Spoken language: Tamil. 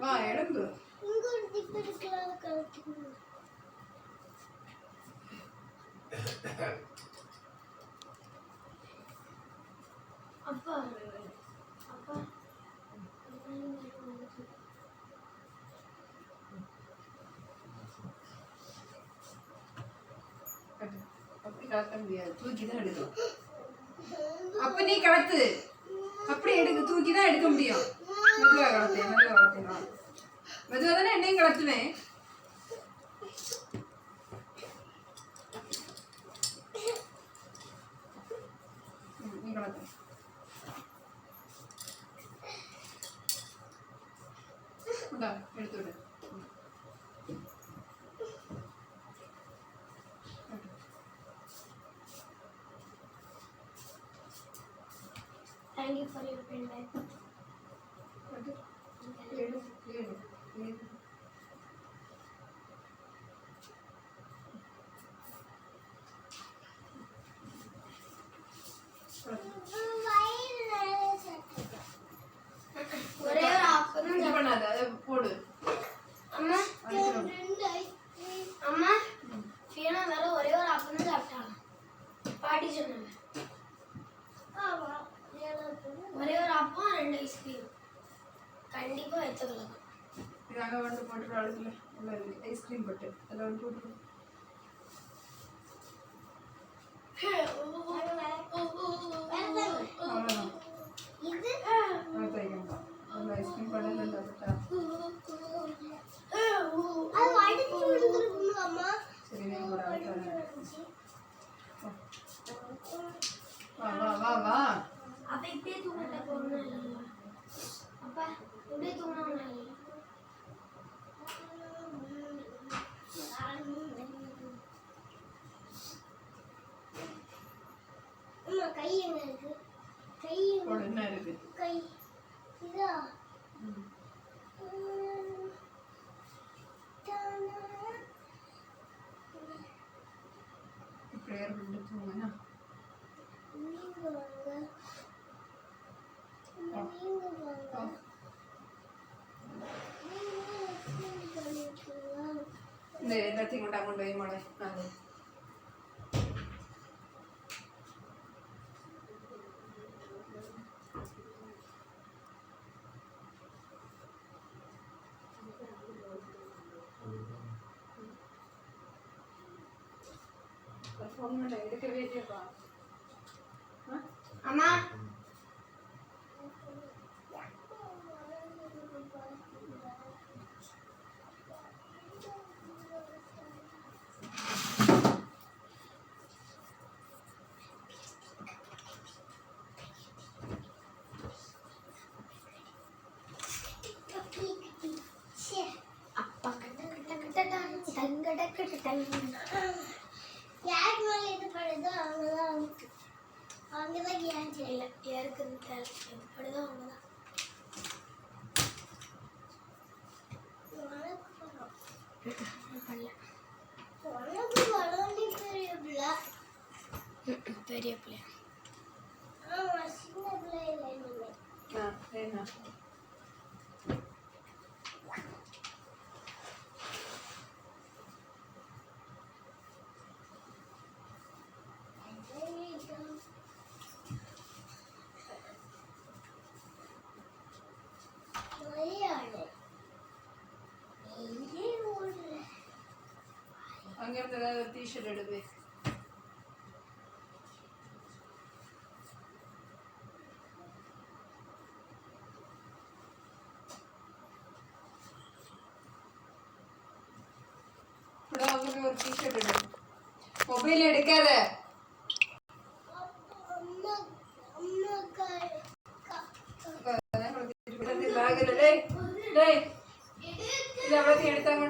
வா எழும்பு. இங்க ஒரு டிப் இருக்குல கலக்கு. அப்பா அப்பா அப்படி கலக்க முடியாது, தூக்கி தான் எடுக்கணும். அப்ப நீ கலத்து, அப்படி எடுக்க, தூக்கி தான் எடுக்க முடியும். மெதுவா கலத்தேன், மெதுவா கலத்தேன், மெதுவா தானே என்னையும் கலத்துவேன். நீ கலத்து. எடுத்து விடு. Thank you for your pen bag. ஒரே ஒரு ஆப்பம் இது பண்ணாத, அதை போடு. அம்மா அம்மா ஃபீனா வேற ஒரே ஒரு ஆப்பம் தான் சாப்பிட்டாங்க. பாட்டி சொன்னாங்க. ஒரே ஒரு ஆப்பம் 2 ஐஸ்கிரீம் கண்டிப்பா எடுத்துக்கலாம். இது அங்கே வந்து போட்டு அழுதுல நல்லா இருக்கு ஐஸ்கிரீம் போட்டு அதில் வந்து போட்டு ஐஸ்கிரீம் பண்ண சரி வா வா வா வா. அப்ப இப்படியே தூங்கிட்ட போகணும். அப்பா இப்படியே தூங்கணும். அம்மா கை எங்க இருக்கு? கை என்ன இருக்கு? கை இதா. பிரேயர் பண்ணி தூங்குனா இந்த எல்லாத்தையும் கொண்டா கொண்டு போய் மழை அது எடுக்கவே இல்லையாப்பா. அம்மா அப்பா யார் மேலே எது படுதோ அவங்கதான் அவங்கதான் ஏன் செய்யல யாருக்கு எது படுதோ அவங்கதான் பெரிய பிள்ளை சின்ன பிள்ளை இல்லை. அங்க இருந்து ஏதாவது டிஷர்ட் எடுத்து ஒரு டிஷர்ட் எடு. மொபைல் எடுக்காத. எடுத்தாங்க